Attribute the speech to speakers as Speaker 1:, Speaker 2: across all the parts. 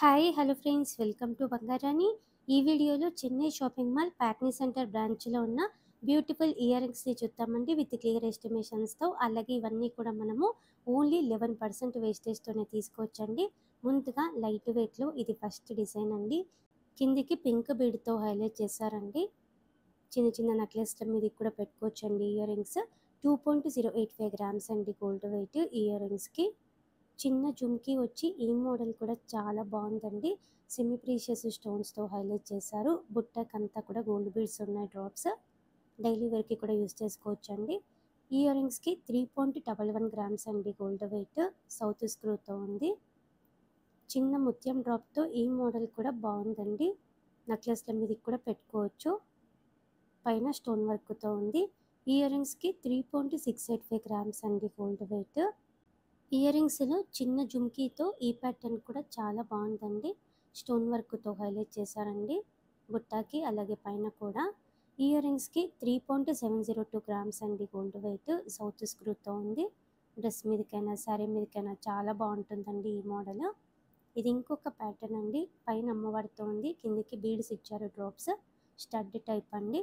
Speaker 1: Hi hello friends, welcome to Bangarani. ఈ వీడియోలో Chennai shopping mall Patny centre బ్రాంచ్లో ఉన్న బ్యూటిఫుల్ ఇయర్ రింగ్స్ని చూద్దామండి విత్ క్లియర్ ఎస్టిమేషన్స్తో. అలాగే ఇవన్నీ కూడా మనము ఓన్లీ 11% వేస్టేజ్తోనే తీసుకోవచ్చండి. ముందుగా లైట్ వెయిట్లో ఇది ఫస్ట్ డిజైన్ అండి. కిందికి పింక్ బీడ్తో హైలైట్ చేశారండి. చిన్న చిన్న నెక్లెస్ల మీద కూడా పెట్టుకోవచ్చండి ఇయర్ రింగ్స్. 2.085 గ్రామ్స్ అండి గోల్డ్ వెయిట్ ఇయర్ రింగ్స్కి. చిన్న జుమ్కీ వచ్చి ఈ మోడల్ కూడా చాలా బాగుందండి. సెమీ ప్రీషియస్ స్టోన్స్తో హైలైట్ చేశారు. బుట్టకంతా కూడా గోల్డ్ బీడ్స్ ఉన్నాయి డ్రాప్స్. డైలీ వేర్కి కూడా యూస్ చేసుకోవచ్చండి. ఇయర్ రింగ్స్కి 3.11 గ్రామ్స్ అండి గోల్డ్ వెయిట్. సౌత్ స్క్రూతో ఉంది. చిన్న ముత్యం డ్రాప్తో ఈ మోడల్ కూడా బాగుందండి. నెక్లెస్ల మీద కూడా పెట్టుకోవచ్చు. పైన స్టోన్ వర్క్తో ఉంది. ఇయర్ రింగ్స్కి 3.685 గ్రామ్స్ అండి గోల్డ్ వెయిట్. ఇయర్ రింగ్స్లో చిన్న జుమ్కీతో ఈ ప్యాటర్న్ కూడా చాలా బాగుందండి. స్టోన్ వర్క్తో హైలైట్ చేశారండి బుట్టాకి, అలాగే పైన కూడా. ఇయర్ రింగ్స్కి 3.702 గ్రామ్స్ అండి గోల్డ్ వెయిట్. సౌత్ స్క్రూతో ఉంది. డ్రెస్ మీదకైనా శారీ మీదకైనా చాలా బాగుంటుందండి ఈ మోడల్. ఇది ఇంకొక ప్యాటర్న్ అండి. పైన అమ్మవారితో ఉంది, కిందికి బీడ్స్ ఇచ్చారు డ్రాప్స్. స్టడ్ టైప్ అండి.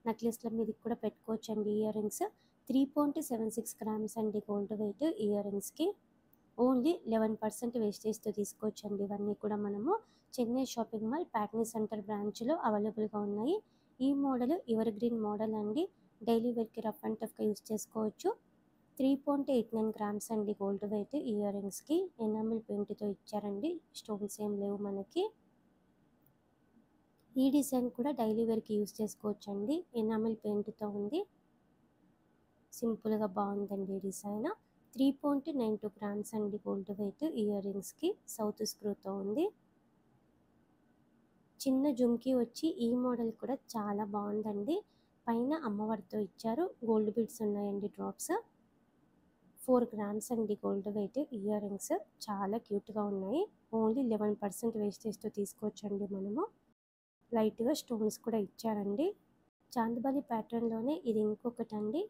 Speaker 1: నెక్లెస్ల మీదకి కూడా పెట్టుకోవచ్చండి ఇయర్ రింగ్స్. 3.76 గ్రామ్స్ అండి గోల్డ్ వెయిట్ ఇయర్ రింగ్స్కి. ఓన్లీ 11% వేస్టేజ్తో తీసుకోవచ్చండి. ఇవన్నీ కూడా మనము Chennai shopping mall Patny centre బ్రాంచ్లో అవైలబుల్గా ఉన్నాయి. ఈ మోడల్ ఎవర్ గ్రీన్ మోడల్ అండి. డైలీ వేర్కి రఫ్ అండ్ టఫ్గా యూస్ చేసుకోవచ్చు. 3.89 గ్రామ్స్ అండి గోల్డ్ వెయిట్ ఇయర్ రింగ్స్కి. ఎనామిల్ పెయింట్తో ఇచ్చారండి. స్టోన్స్ ఏం లేవు మనకి. ఈ డిజైన్ కూడా డైలీ వేర్కి యూస్ చేసుకోవచ్చండి. ఎనామిల్ పెయింట్తో ఉంది. సింపుల్గా బాగుందండి ఈ డిజైన్. 3.92 గ్రామ్స్ అండి గోల్డ్ వెయిట్ ఇయర్ రింగ్స్కి. సౌత్ స్క్రూతో ఉంది. చిన్న జుమ్కీ వచ్చి ఈ మోడల్ కూడా చాలా బాగుందండి. పైన అమ్మవారితో ఇచ్చారు. గోల్డ్ బీడ్స్ ఉన్నాయండి డ్రాప్స్. 4 గ్రామ్స్ అండి గోల్డ్ వెయిట్ ఇయర్ రింగ్స్. చాలా క్యూట్గా ఉన్నాయి. ఓన్లీ 11% వేస్టేజ్తో తీసుకోవచ్చండి మనము. లైట్గా స్టోన్స్ కూడా ఇచ్చారండి. చాందబాలి ప్యాటర్న్లోనే ఇది ఇంకొకటి అండి.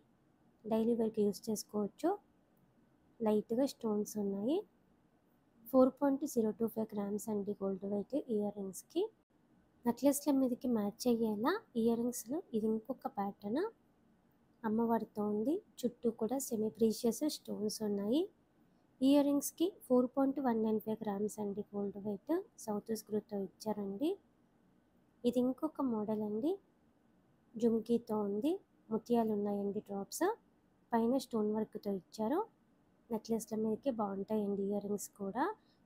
Speaker 1: డైలీ వేర్కి యూస్ చేసుకోవచ్చు. లైట్గా స్టోన్స్ ఉన్నాయి. 4.025 గ్రామ్స్ అండి గోల్డ్ వెయిట్ ఇయర్ రింగ్స్కి. నెక్లెస్ల మీదకి మ్యాచ్ అయ్యేలా ఇయర్ రింగ్స్లో ఇది ఇంకొక ప్యాటర్న్. అమ్మవారితో ఉంది. చుట్టూ కూడా సెమీ ప్రీషియస్ స్టోన్స్ ఉన్నాయి. ఇయర్ రింగ్స్కి 4.195 గ్రామ్స్ అండి గోల్డ్ వెయిట్. సౌత్ స్క్రూతో ఇచ్చారండి. ఇది ఇంకొక మోడల్ అండి. జుమ్కీతో ఉంది. ముత్యాలు ఉన్నాయండి డ్రాప్స్. పైన స్టోన్ వర్క్తో ఇచ్చారు. నెక్లెస్ల మీదకి బాగుంటాయండి ఇయర్ రింగ్స్ కూడా.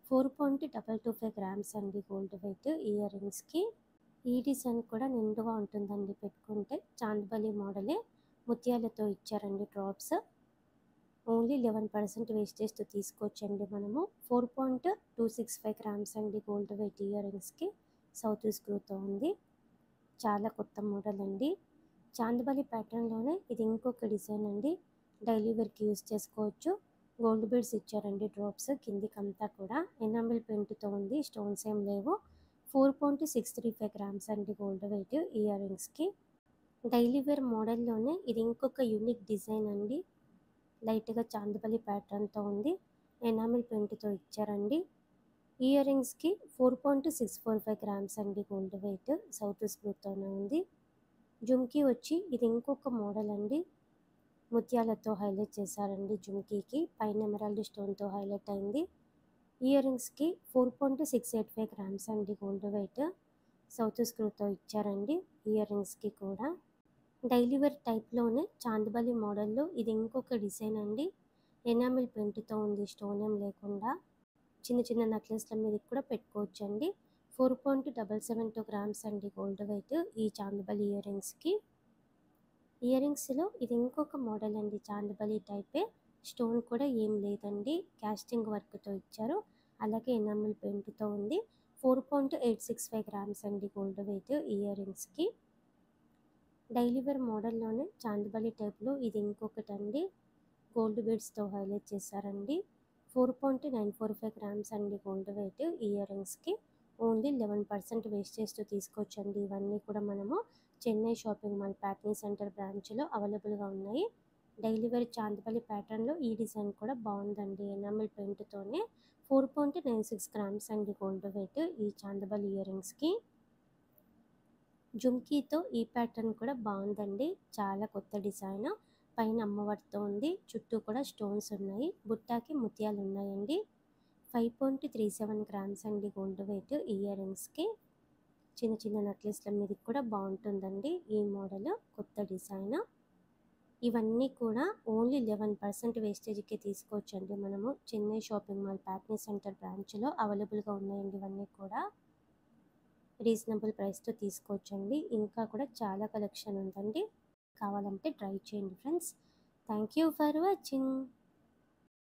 Speaker 1: 4.225 గ్రామ్స్ అండి గోల్డ్ వెయిట్ ఇయర్ రింగ్స్కి. ఈ డిజైన్ కూడా నిండుగా ఉంటుందండి పెట్టుకుంటే. చాందబాలి మోడలే. ముత్యాలతో ఇచ్చారండి డ్రాప్స్. ఓన్లీ 11% వేస్టేజ్తో తీసుకోవచ్చండి మనము. 4.265 గ్రామ్స్ అండి గోల్డ్ వెయిట్ ఇయర్ రింగ్స్కి. సౌత్ స్క్రూతో ఉంది. చాలా కొత్త మోడల్ అండి. చాందబాలి ప్యాటర్న్లోనే ఇది ఇంకొక డిజైన్ అండి. డైలీ వేర్కి యూస్ చేసుకోవచ్చు. గోల్డ్ బీడ్స్ ఇచ్చారండి డ్రాప్స్. కిందికంతా కూడా ఎనామిల్ పెయింట్తో ఉంది. స్టోన్స్ ఏం లేవు. 4.635 గ్రామ్స్ అండి గోల్డ్ వెయిట్ ఇయర్ రింగ్స్కి. డైలీ వేర్ మోడల్లోనే ఇది ఇంకొక యూనిక్ డిజైన్ అండి. లైట్గా చాందబాలి ప్యాటర్న్తో ఉంది. ఎనామిల్ పెయింట్తో ఇచ్చారండి. ఇయర్ రింగ్స్కి 4.645 గ్రామ్స్ అండి గోల్డ్ వెయిట్. సౌత్ స్క్రూతోనే ఉంది. జుమ్కీ వచ్చి ఇది ఇంకొక మోడల్ అండి. ముత్యాలతో హైలైట్ చేశారండి జుమ్కీకి. పైన ఎమరాల్డ్ స్టోన్తో హైలైట్ అయింది. ఇయర్ రింగ్స్కి 4.685 గ్రామ్స్ అండి గోల్డ్ వెయిట్. సౌత్ స్క్రూతో ఇచ్చారండి ఇయర్ రింగ్స్కి కూడా. డైలీ వేర్ టైప్లోనే చాందబాలి మోడల్లో ఇది ఇంకొక డిజైన్ అండి. ఎనామిల్ పెయింట్తో ఉంది, స్టోన్ ఏం లేకుండా. చిన్న చిన్న నెక్లెస్ల మీద కూడా పెట్టుకోవచ్చండి. 4.772 గ్రామ్స్ అండి గోల్డ్ వెయిట్ ఈ చాందబాలి ఇయర్ రింగ్స్కి. ఇయర్ రింగ్స్లో ఇది ఇంకొక మోడల్ అండి. చాందబాలి టైపే. స్టోన్ కూడా ఏం లేదండి. క్యాస్టింగ్ వర్క్తో ఇచ్చారు. అలాగే ఎనామిల్ పెయింట్తో ఉంది. 4.865 గ్రామ్స్ అండి గోల్డ్ వెయిట్ ఇయర్ రింగ్స్కి. డైలీ వేర్ మోడల్లోనే చాందబాలి టైప్లో ఇది ఇంకొకటి అండి. గోల్డ్ బీడ్స్తో హైలైట్ చేశారండి. 4.945 గ్రామ్స్ అండి గోల్డ్ వెయిట్ ఇయర్ రింగ్స్కి. ఓన్లీ 11% వేస్టేజ్తో తీసుకోవచ్చండి. ఇవన్నీ కూడా మనము Chennai shopping mall Patny centre బ్రాంచ్లో అవైలబుల్గా ఉన్నాయి. డైలీ వేర్ చాందబాలి ప్యాటర్న్లో ఈ డిజైన్ కూడా బాగుందండి. ఎనామిల్ పెయింట్తోనే 4.96 గ్రామ్స్ అండి గోల్డ్ వెయిట్ ఈ చాందబల్ ఇయర్ రింగ్స్కి. జుమ్కీతో ఈ ప్యాటర్న్ కూడా బాగుందండి, చాలా కొత్త డిజైన్. పైన అమ్మవారితో ఉంది, చుట్టూ కూడా స్టోన్స్ ఉన్నాయి, బుట్టాకి ముత్యాలు ఉన్నాయండి. 5.37 గ్రామ్స్ అండి గోల్డ్ వెయిట్ ఇయర్ రింగ్స్కి. చిన్న చిన్న నెక్లెస్ల మీదకి కూడా బాగుంటుందండి ఈ మోడల్, కొత్త డిజైన్. ఇవన్నీ కూడా ఓన్లీ 11% వేస్టేజ్కి తీసుకోవచ్చండి మనము. Chennai shopping mall Patny centre బ్రాంచ్లో అవైలబుల్గా ఉన్నాయండి. ఇవన్నీ కూడా రీజనబుల్ ప్రైస్తో తీసుకోవచ్చండి. ఇంకా కూడా చాలా కలెక్షన్ ఉందండి, కావాలంటే ట్రై చేయండి friends. Thank you for watching.